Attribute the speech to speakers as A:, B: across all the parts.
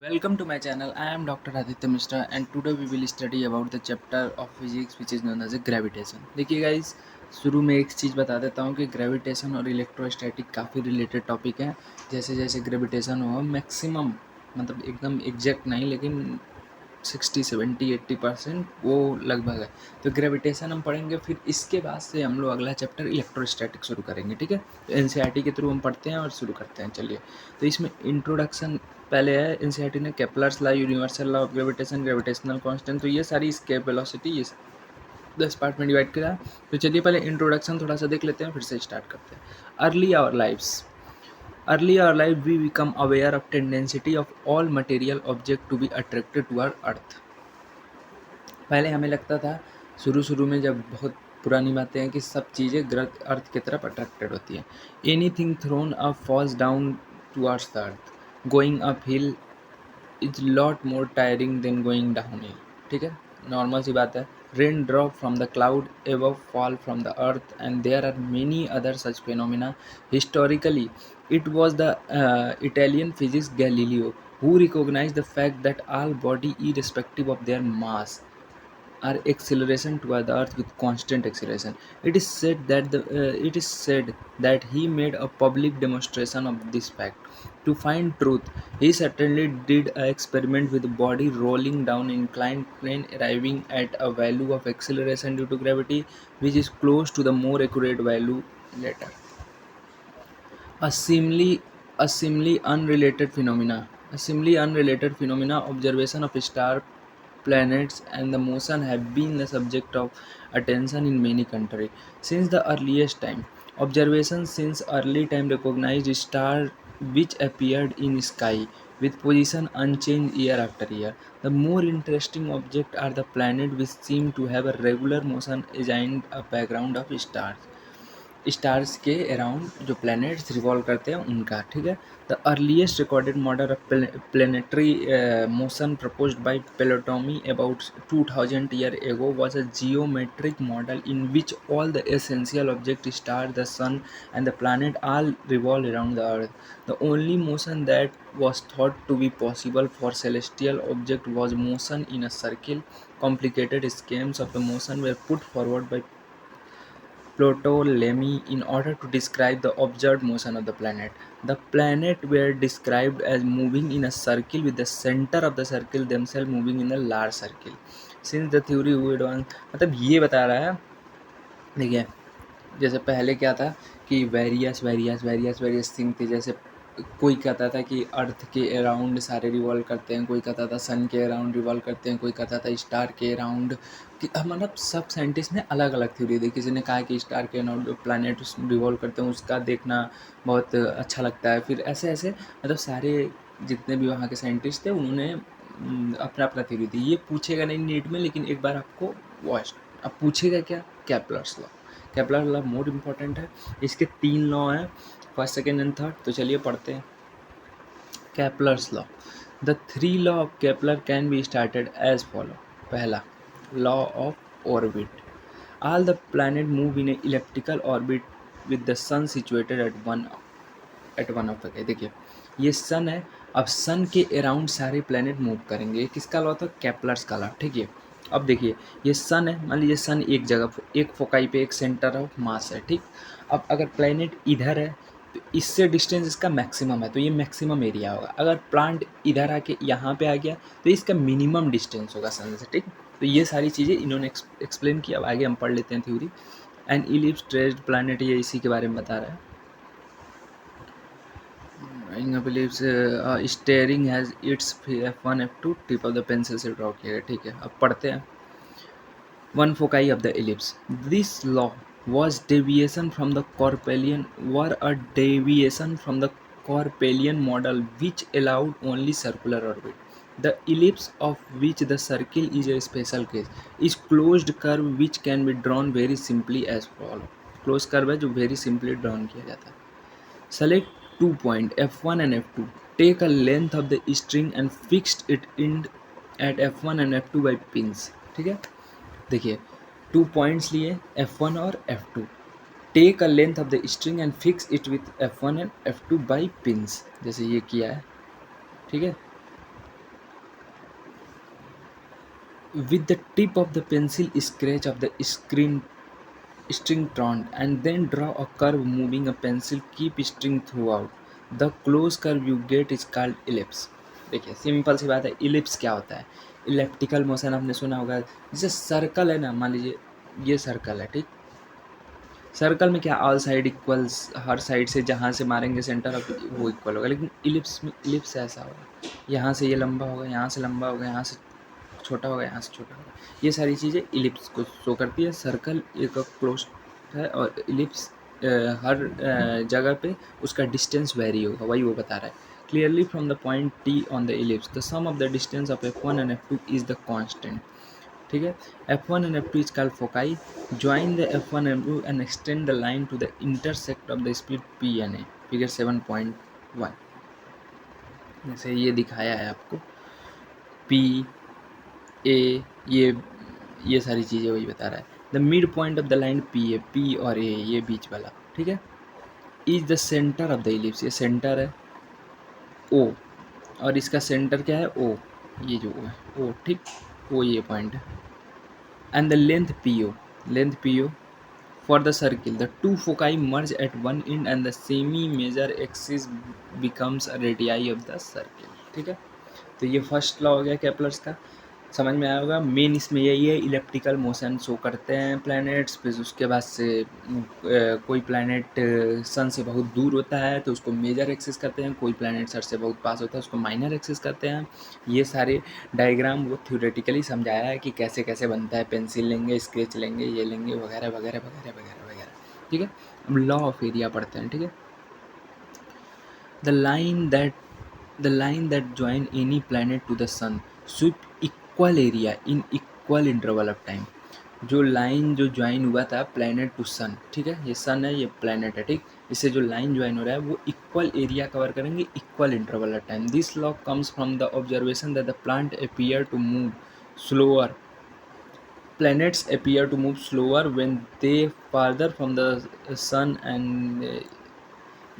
A: Welcome to my channel. I am Dr. Aditya Mishra and today we will study about the chapter of physics which is known as gravitation. देखिए guys, शुरू में एक चीज़ बता देता हूँ कि gravitation और इलेक्ट्रोस्टैटिक काफ़ी रिलेटेड टॉपिक है। जैसे जैसे ग्रेविटेशन हो मैक्सिमम मतलब एकदम एग्जैक्ट नहीं लेकिन 60 70 80% वो लगभग है। तो ग्रेविटेशन हम पढ़ेंगे, फिर इसके बाद से हम लोग अगला चैप्टर इलेक्ट्रोस्टैटिक शुरू करेंगे। ठीक है, तो एनसीईआरटी के थ्रू हम पढ़ते हैं और शुरू करते हैं। चलिए, तो इसमें इंट्रोडक्शन पहले है। एनसीईआरटी ने Kepler's law, universal law of gravitation, gravitational constant, तो ये सारी स्केप वेलोसिटी ये 10 पार्ट में डिवाइड किया है। तो चलिए पहले इंट्रोडक्शन थोड़ा सा देख लेते हैं, फिर से स्टार्ट करते हैं। Early our life we become aware of tendency of all material object to be attracted toward earth. पहले हमें लगता था शुरू में, जब बहुत पुरानी बातें हैं, कि सब चीज़ें अर्थ की तरफ अट्रैक्टेड होती हैं। Anything thrown up falls down towards the earth. Going uphill is lot more tiring than going downhill. ठीक है, नॉर्मल सी बात है। Raindrop from the cloud above fall from the earth and there are many other such phenomena. Historically it was the Italian physicist Galileo who recognized the fact that all body, irrespective of their mass, are acceleration toward the earth with constant acceleration. It is said that he made a public demonstration of this fact. To find truth, he certainly did an experiment with the body rolling down inclined plane, arriving at a value of acceleration due to gravity which is close to the more accurate value later. A seemingly a seemingly unrelated phenomena. A seemingly unrelated phenomena, observation of star, planets, and the motion have been the subject of attention in many countries since the earliest time. Observations since early time recognized stars which appeared in sky with position unchanged year after year. The more interesting objects are the planets which seem to have a regular motion against a background of stars. Stars के around जो planets revolve करते हैं उनका। ठीक है, the earliest recorded model of planetary motion proposed by Ptolemy about 2000 year ago was a geometric model in which all the essential objects, star, the sun, and the planet all revolve around the earth. The only motion that was thought to be possible for celestial object was motion in a circle. Complicated schemes of the motion were put forward by Ptolemy in order to describe the observed motion of the planet. The planets were described as moving in a circle with the center of the circle themselves moving in a large circle. Since the theory would on मतलब ये बता रहा है। देखिए, जैसे पहले क्या था कि वेरियस थिंग थे। जैसे कोई कहता था कि अर्थ के अराउंड सारे रिवॉल्व करते हैं, कोई कहता था सन के अराउंड रिवॉल्व करते हैं, कोई कहता था स्टार के अराउंड। कि मतलब सब साइंटिस्ट ने अलग अलग थ्योरी दी। किसी ने कहा कि स्टार के अराउंड जो प्लैनेट रिवॉल्व करते हैं उसका देखना बहुत अच्छा लगता है। फिर ऐसे ऐसे मतलब सारे जितने भी वहाँ के साइंटिस्ट थे उन्होंने अपना अपना थ्योरी दी। ये पूछेगा नहीं नीट में, लेकिन एक बार आपको वॉच अब पूछेगा क्या, Kepler's law. Kepler law more important है। इसके 3 लॉ हैं, फर्स्ट सेकेंड एंड थर्ड। तो चलिए पढ़ते हैं Kepler's law. The 3 law of Kepler can be started as follow. पहला, law of orbit. All the planet move in a elliptical orbit with the sun situated at one of the. देखिए, ये सन है। अब सन के अराउंड सारे planet move करेंगे। ये किसका लॉ था? केपलर्स का लॉ। ठीक है, अब देखिए ये सन है, मान लीजिए सन एक जगह, एक फोकाई पे एक सेंटर ऑफ मास है। ठीक, अब अगर प्लैनेट इधर है तो इससे डिस्टेंस इसका मैक्सिमम है, तो ये मैक्सिमम एरिया होगा। अगर प्लांट इधर आके यहाँ पे आ गया तो इसका मिनिमम डिस्टेंस होगा सन से। ठीक, तो ये सारी चीज़ें इन्होंने एक्सप्लेन किया। अब आगे हम पढ़ लेते हैं theory. N ellipse traced planet, ये इसी के बारे में बता रहा है। believes steering has its F1 F2 tip of the pencil से ड्रॉ किया गया। ठीक है, अब पढ़ते हैं। One foci of the ellipse. This law was deviation from the Corpelian model which allowed only circular orbit. The ellipse, of which the circle is a special case, is closed curve which can be drawn very simply as follows. Closed curve है जो very simply drawn किया जाता है। Select 2 points F1 and F2. Take a length of the string and fixed it in at F1 and F2 by pins. ठीक है, देखिए 2 points लिए F1 और F2। Take a length of the string and fix it with F1 and F2 by pins, जैसे ये किया है। ठीक है, with the tip of the pencil scratch of the screen string turned and then draw a curve moving a pencil keep string throughout the close curve you get is called ellipse. देखिए simple सी बात है, ellipse क्या होता है? Elliptical motion आपने सुना होगा, जैसे सर्कल है ना, मान लीजिए ये सर्कल है, ठीक। सर्कल में क्या ऑल साइड इक्वल्स, हर साइड से जहाँ से मारेंगे सेंटर ऑफ वो इक्वल होगा, लेकिन इलिप्स में इलिप्स ऐसा होगा, यहाँ से ये लंबा होगा, यहाँ से लंबा होगा, यहाँ से छोटा होगा, यहाँ से छोटा होगा। ये सारी चीज़ें इलिप्स को शो करती है। सर्कल एक क्लोज है और इलिप्स हर जगह पे उसका डिस्टेंस वेरी होगा, वही वो बता रहा है। Clearly from the point T on the ellipse the sum of the distance of F1 and F2 is the constant, ठीक है। F1 and F2 is called foci. Join the F1 and F2 and extend the line to the intersect of the speed P and A. Figure 7.1 जैसे ये दिखाया है आपको, P A ये सारी चीज़ें वही बता रहा है। The mid point of the line P और A ये बीच वाला, ठीक है, is the centre of the ellipse, ये सेंटर है O और इसका सेंटर क्या है O, ये जो है O, ठीक, O ये पॉइंट है। And the length PO for the circle the two foci merge at one end and the semi major axis becomes a radii of the circle, ठीक है। तो ये फर्स्ट लॉ हो गया केपलर्स का, समझ में आया होगा। मेन इसमें यही है, इलेप्टिकल मोशन शो करते हैं प्लैनेट्स, फिर उसके बाद से कोई प्लैनेट सन से बहुत दूर होता है तो उसको मेजर एक्सिस करते हैं, कोई प्लैनेट सन से बहुत पास होता है उसको माइनर एक्सिस करते हैं। ये सारे डायग्राम वो थ्योरेटिकली समझाया है कि कैसे कैसे बनता है, पेंसिल लेंगे, स्केच लेंगे, ये लेंगे, वगैरह वगैरह वगैरह वगैरह वगैरह, ठीक है। अब लॉ ऑफ एरिया पढ़ते हैं, ठीक है। The line that join any planet to the sun sweep equal area in equal interval of time. जो लाइन जो ज्वाइन हुआ था प्लैनेट टू सन, ठीक है, ये सन है, ये प्लैनेट है, ठीक। इससे जो लाइन ज्वाइन हो रहा है वो इक्वल एरिया कवर करेंगे equal interval of time. This law comes from the observation that the plant appear to move slower, planets appear to move slower when they farther from the sun and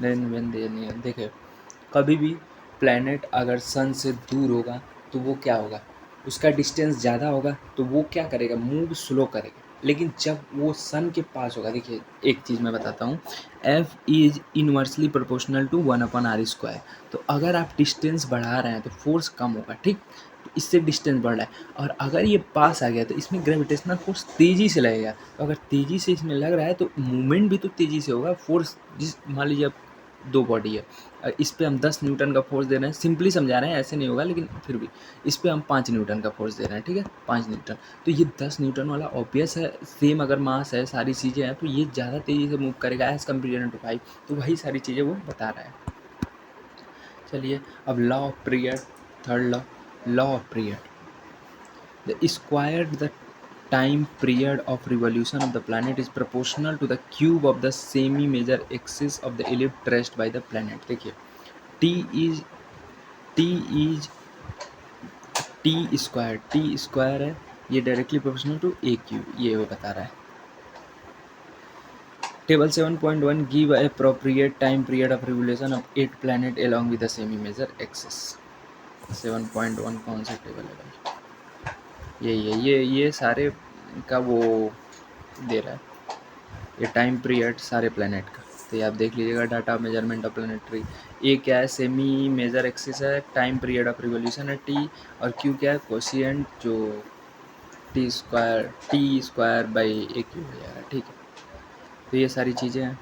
A: then when they near। देखिए कभी भी planet अगर सन से दूर होगा तो वो क्या होगा, उसका डिस्टेंस ज़्यादा होगा तो वो क्या करेगा, मूव स्लो करेगा। लेकिन जब वो सन के पास होगा, देखिए एक चीज़ मैं बताता हूँ, F is inversely proportional to 1/r²। तो अगर आप डिस्टेंस बढ़ा रहे हैं तो फोर्स कम होगा, ठीक, तो इससे डिस्टेंस बढ़ रहा है। और अगर ये पास आ गया तो इसमें ग्रेविटेशनल फोर्स तेज़ी से लगेगा, तो अगर तेज़ी से इसमें लग रहा है तो मूवमेंट भी तो तेज़ी से होगा। फोर्स जिस मान लीजिए दो बॉडी है, इस पे हम 10 न्यूटन का फोर्स दे रहे हैं, सिंपली समझा रहे हैं, ऐसे नहीं होगा, लेकिन फिर भी इस पे हम 5 न्यूटन का फोर्स दे रहे हैं, ठीक है, 5 न्यूटन। तो ये 10 न्यूटन वाला ऑब्वियस है, सेम अगर मास है, सारी चीज़ें हैं, तो ये ज़्यादा तेज़ी से मूव करेगा एज कम्पेरिजन टू 5। तो वही सारी चीज़ें वो बता रहा है। चलिए अब law of period, third law of period. The squared the time period of revolution of the planet is proportional to the cube of the semi-major axis of the ellipse traced by the planet। देखिए t is t is t square है, ये directly proportional to a cube, ये वो बता रहा है। Table 7.1 गिव appropriate time period of revolution of 8 planet along with the semi-major axis। 7.1 कौन सा टेबल है भाई, यही है, ये सारे का वो दे रहा है, ये टाइम पीरियड सारे प्लैनेट का। तो ये आप देख लीजिएगा, डाटा मेजरमेंट ऑफ प्लानिटरी। ए क्या है, सेमी मेजर एक्सिस है, टाइम पीरियड ऑफ रिवोल्यूशन है टी, और क्यू क्या है, कोशिएंट जो T square by A Q हो जाएगा, ठीक है। तो ये सारी चीज़ें हैं,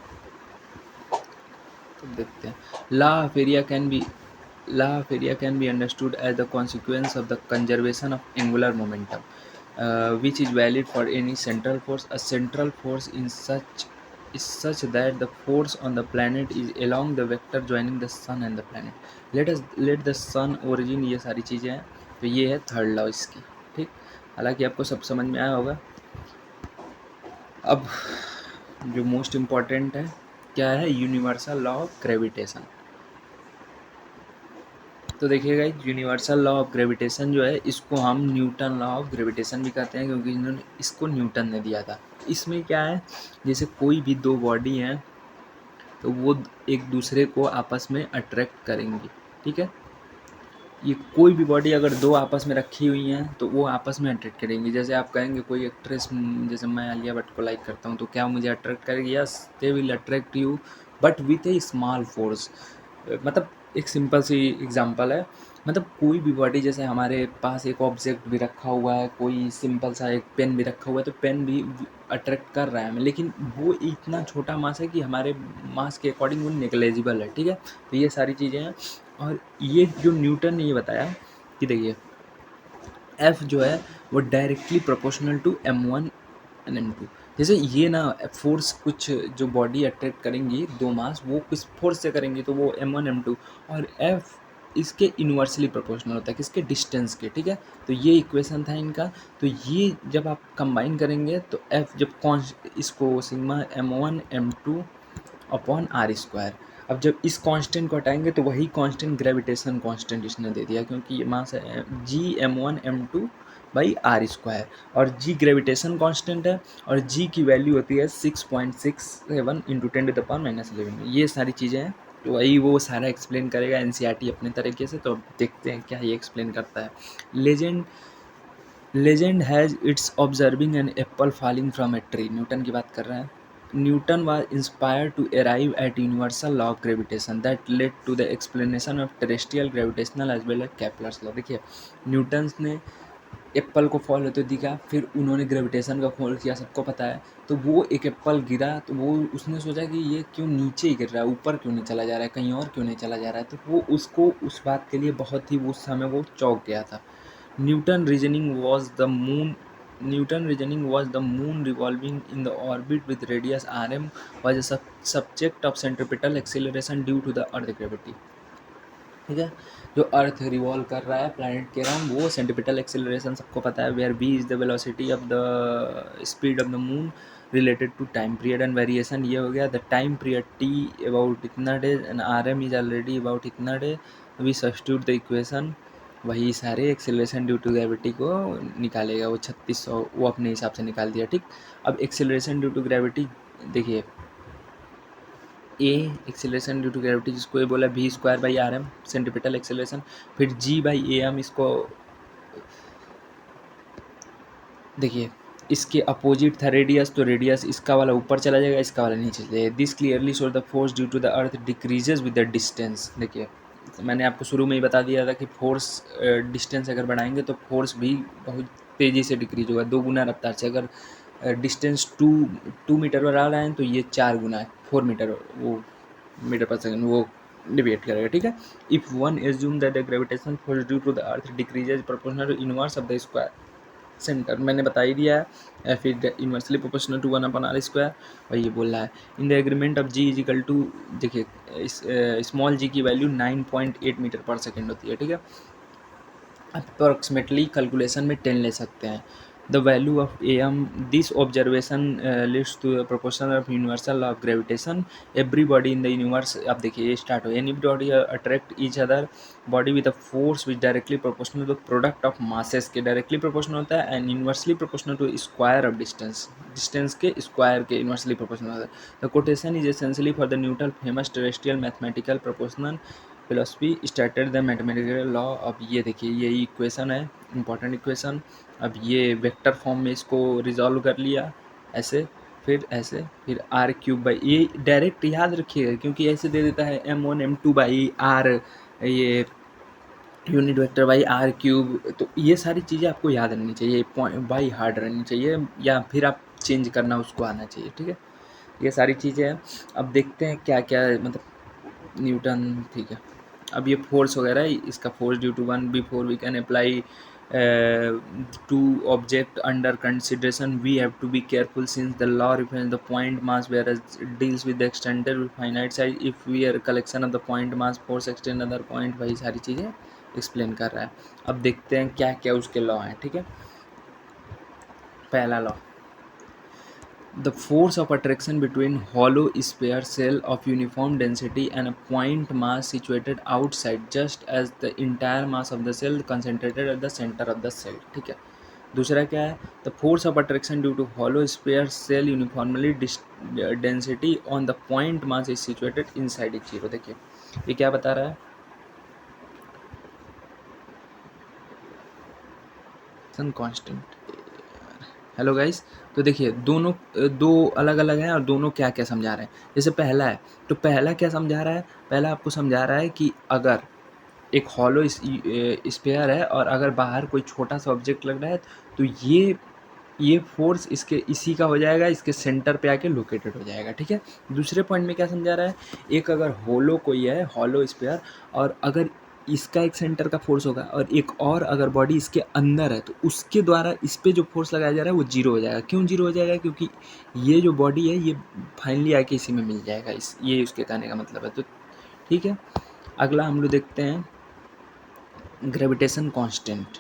A: तो देखते हैं। Law of area can be understood as the consequence of the conservation of angular momentum, which is valid for any central force. A central force is such that the force on the planet is along the vector joining the sun and the planet. Let the sun origin, ये सारी चीज़ें हैं। तो ये है third law इसकी, ठीक। हालांकि आपको सब समझ में आया होगा। अब जो मोस्ट इम्पॉर्टेंट है क्या है, यूनिवर्सल लॉ ऑफ ग्रेविटेशन। तो देखिएगा यूनिवर्सल लॉ ऑफ ग्रेविटेशन जो है, इसको हम न्यूटन लॉ ऑफ ग्रेविटेशन भी कहते हैं, क्योंकि इन्होंने इसको न्यूटन ने दिया था। इसमें क्या है, जैसे कोई भी दो बॉडी हैं तो वो एक दूसरे को आपस में अट्रैक्ट करेंगी, ठीक है। ये कोई भी बॉडी अगर दो आपस में रखी हुई हैं तो वो आपस में अट्रैक्ट करेंगी। जैसे आप कहेंगे कोई एक्ट्रेस, जैसे मैं आलिया भट्ट को लाइक करता हूँ तो क्या मुझे अट्रैक्ट करेगी? Yes, they will attract you, but with A small force. मतलब एक सिंपल सी एग्जांपल है, मतलब कोई भी बॉडी, जैसे हमारे पास एक ऑब्जेक्ट भी रखा हुआ है, कोई सिंपल सा एक पेन भी रखा हुआ है, तो पेन भी अट्रैक्ट कर रहा है हमें, लेकिन वो इतना छोटा मास है कि हमारे मास के अकॉर्डिंग वो नेग्लेजिबल है, ठीक है। तो ये सारी चीज़ें हैं। और ये जो न्यूटन ने ये बताया कि देखिए एफ जो है वो directly proportional to m1 and m2। जैसे ये ना फोर्स, कुछ जो बॉडी अट्रैक्ट करेंगी दो मास, वो किस फोर्स से करेंगी, तो वो m1 m2, और f इसके इन्वर्सली प्रोपोर्शनल होता है किसके? डिस्टेंस के, ठीक है। तो ये इक्वेशन था इनका। तो ये जब आप कंबाइन करेंगे तो f जब इसको sigma m1 m2 upon are square, अब जब इस कांस्टेंट को हटाएंगे तो वही कांस्टेंट ग्रेविटेशन कांस्टेंट इसने दे दिया, क्योंकि ये मास है जी m1 m2 by are square, और जी ग्रेविटेशन कांस्टेंट है, और जी की वैल्यू होती है 6.67 इंटू 10⁻11। ये सारी चीज़ें हैं, तो वही वो सारा एक्सप्लेन करेगा एनसीईआरटी अपने तरीके से। तो अब देखते हैं क्या ये एक्सप्लेन करता है। Legend has its observing an apple falling from a tree, Newton की बात कर रहे हैं। Newton was inspired to arrive at universal law of gravitation that led to the explanation of terrestrial gravitational as well as Kepler's law। देखिए Newton ने Apple को fall होते दिखा, फिर उन्होंने ग्रेविटेशन का खोल किया, सबको पता है। तो वो एक एप्पल गिरा तो वो उसने सोचा कि ये क्यों नीचे ही गिर रहा है, ऊपर क्यों नहीं चला जा रहा है, कहीं और क्यों नहीं चला जा रहा है। तो वो उसको उस बात के लिए बहुत ही उस समय वो चौंक गया था। Newton reasoning was the moon Newton reasoning was the moon revolving in the orbit with radius rm was a subject of centripetal acceleration due to the earth gravity। ठीक है, जो अर्थ रिवॉल्व कर रहा है प्लैनेट के अराउंड, वो centripetal acceleration सबको पता है, where v is the velocity of the speed of the moon related to time period and variation. ये हो गया the time period t about इतना day and rm is already about इतना day. We substitute the equation, वही सारे acceleration due to gravity को निकालेगा, वो 3600 वो अपने हिसाब से निकाल दिया, ठीक। अब एक्सेलरेशन ड्यू टू ग्रेविटी देखिए, a acceleration due to gravity जिसको ये बोला v square by R M centripetal acceleration, फिर g बाई ए एम, इसको देखिए इसके अपोजिट था रेडियस, तो रेडियस इसका वाला ऊपर चला जाएगा, इसका वाला नीचे चला जाएगा। This clearly show the force due to the earth decreases with the distance. देखिए मैंने आपको शुरू में ही बता दिया था कि फोर्स डिस्टेंस अगर बढ़ाएंगे तो फोर्स भी बहुत तेज़ी से डिक्रीज होगा, 2 गुना रफ्तार से। अगर डिस्टेंस 2 मीटर पर आ रहा है तो ये 4 गुना है, 4 मीटर वो मीटर पर सेकेंड वो डिवेट करेगा, ठीक है। If one assume that the gravitation force due to the earth decreases proportional to inverse of the square center, मैंने बता ही दिया है, फिर inversely proportional to 1/r square, और ये बोल रहा है in the agreement of G is equal to, देखिए स्मॉल जी की वैल्यू 9.8 मीटर पर सेकेंड होती है, ठीक है। अप्रॉक्सीमेटली कैलकुलेशन में 10 ले सकते हैं। The value of A M, this observation list to proportional of universal of gravitation every body in the universe. अब देखिए ये स्टार्ट हो, any body attract each other body with a force which directly proportional to product of masses के directly proportional होता है, and inversely proportional to square of distance, distance के square के inversely proportional होता है। The quotation is essentially for the Newton famous terrestrial mathematical proportional philosophy started the mathematical law. अब ये देखिए यही इक्वेशन है, इंपॉर्टेंट इक्वेशन। अब ये वेक्टर फॉर्म में इसको रिजॉल्व कर लिया, ऐसे फिर ऐसे, फिर आर क्यूब बाई, ये डायरेक्ट याद रखिएगा क्योंकि ऐसे दे देता है m1 m2 बाई आर, ये unit vector by R cube. तो ये सारी चीज़ें आपको याद रहनी चाहिए, पॉइंट बाई हार्ड रहनी चाहिए, या फिर आप चेंज करना उसको आना चाहिए, ठीक है। ये सारी चीज़ें हैं। अब देखते हैं क्या क्या मतलब न्यूटन, ठीक है। अब ये फोर्स वगैरह है, इसका force due to one before we can apply to object under consideration we have to be careful since the law reference the point mass where deals with the extended finite size if we are collection of the point mass force extend other point, वही सारी चीज़ें explain कर रहा है। अब देखते हैं क्या क्या उसके लॉ हैं, ठीक है। पहला law, the force of attraction between hollow sphere cell of uniform density and a point mass situated outside just as the entire mass of the cell concentrated at the center of the cell, ठीक है। दूसरा क्या है, the force of attraction due to hollow sphere cell uniformly density on the point mass is situated inside its zero। देखिए ये क्या बता रहा है, सन कांस्टेंट। हेलो गाइस, तो देखिए दोनों दो अलग अलग हैं और दोनों क्या क्या समझा रहे हैं। जैसे पहला है, तो पहला क्या समझा रहा है, पहला आपको समझा रहा है कि अगर एक हॉलो स्फीयर है और अगर बाहर कोई छोटा सा ऑब्जेक्ट लग रहा है, तो ये फोर्स इसके इसी का हो जाएगा, इसके सेंटर पे आके लोकेटेड हो जाएगा। ठीक है। दूसरे पॉइंट में क्या समझा रहा है, एक अगर होलो कोई है, हॉलो स्फीयर, और अगर इसका एक सेंटर का फोर्स होगा और एक और अगर बॉडी इसके अंदर है, तो उसके द्वारा इस पे जो फोर्स लगाया जा रहा है वो जीरो हो जाएगा। क्यों जीरो हो जाएगा? क्योंकि ये जो बॉडी है ये फाइनली आके इसी में मिल जाएगा। ये उसके कहने का मतलब है। तो ठीक है, अगला हम लोग देखते हैं ग्रेविटेशन कांस्टेंट।